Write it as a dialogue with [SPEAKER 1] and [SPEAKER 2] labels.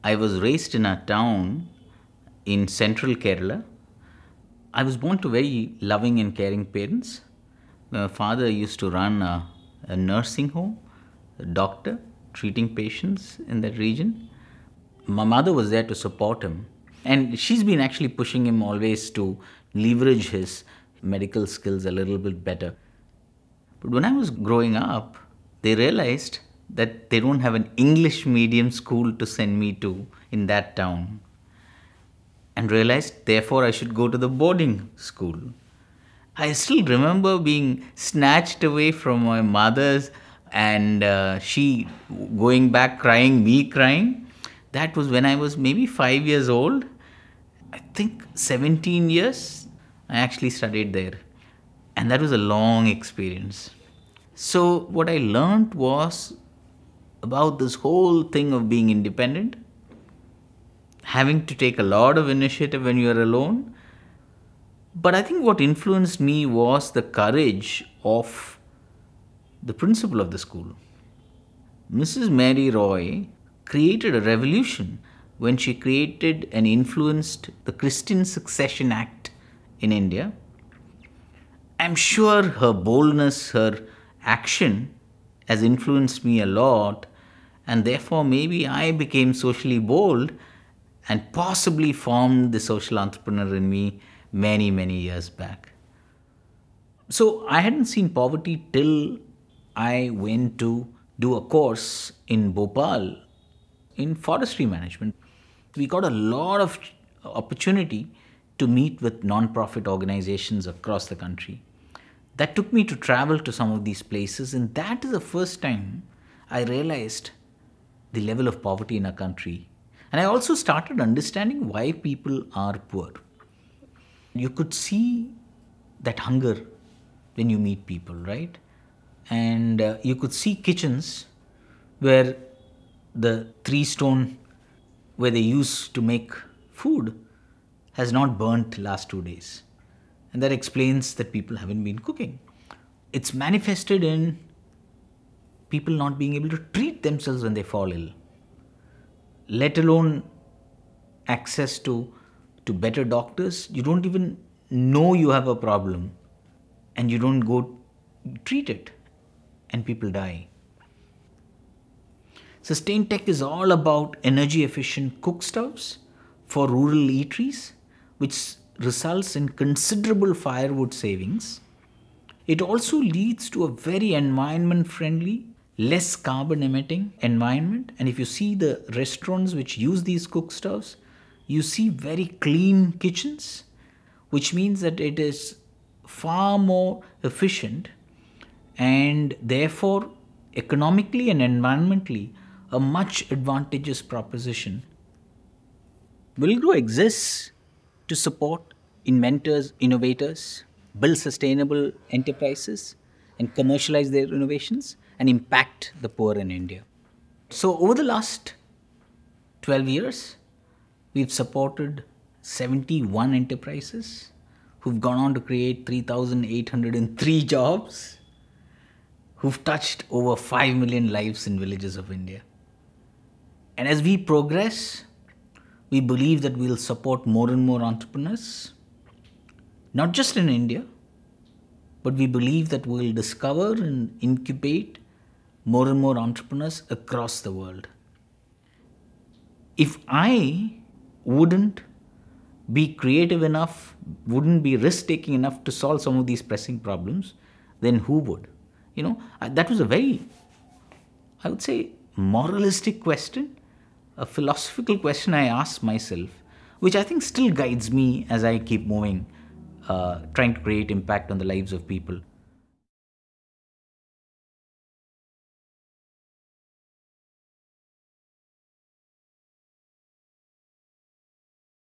[SPEAKER 1] I was raised in a town in central Kerala. I was born to very loving and caring parents. My father used to run a nursing home, a doctor, treating patients in that region. My mother was there to support him. And she's been actually pushing him always to leverage his medical skills a little bit better. But when I was growing up, they realized that they don't have an English medium school to send me to in that town. And realized, therefore, I should go to the boarding school. I still remember being snatched away from my mother's and she going back crying, me crying. That was when I was maybe 5 years old. I think 17 years I actually studied there. And that was a long experience. So what I learned was about this whole thing of being independent, having to take a lot of initiative when you are alone. But I think what influenced me was the courage of the principal of the school. Mrs. Mary Roy created a revolution when she created and influenced the Christian Succession Act in India. I'm sure her boldness, her action has influenced me a lot, and therefore maybe I became socially bold and possibly formed the social entrepreneur in me many, many years back. So I hadn't seen poverty till I went to do a course in Bhopal in forestry management. We got a lot of opportunity to meet with non-profit organizations across the country. That took me to travel to some of these places, and that is the first time I realized the level of poverty in our country. And I also started understanding why people are poor. You could see that hunger when you meet people, right? And you could see kitchens where the 3 stone where they used to make food has not burnt last 2 days. And that explains that people haven't been cooking. It's manifested in people not being able to treat themselves when they fall ill, let alone access to better doctors. You don't even know you have a problem and you don't go treat it, and people die. Sustain Tech is all about energy efficient cook stoves for rural eateries, which results in considerable firewood savings. It also leads to a very environment friendly, less carbon emitting environment. And if you see the restaurants which use these cook stoves, you see very clean kitchens, which means that it is far more efficient and therefore economically and environmentally a much advantageous proposition. Willgrow exists to support inventors, innovators, build sustainable enterprises, and commercialize their innovations and impact the poor in India. So over the last 12 years, we've supported 71 enterprises who've gone on to create 3,803 jobs, who've touched over 5 million lives in villages of India. And as we progress, we believe that we'll support more and more entrepreneurs, not just in India, but we believe that we'll discover and incubate more and more entrepreneurs across the world. If I wouldn't be creative enough, wouldn't be risk-taking enough to solve some of these pressing problems, then who would? That was a very, I would say, moralistic question, a philosophical question I asked myself, which I think still guides me as I keep moving, trying to create impact on the lives of people.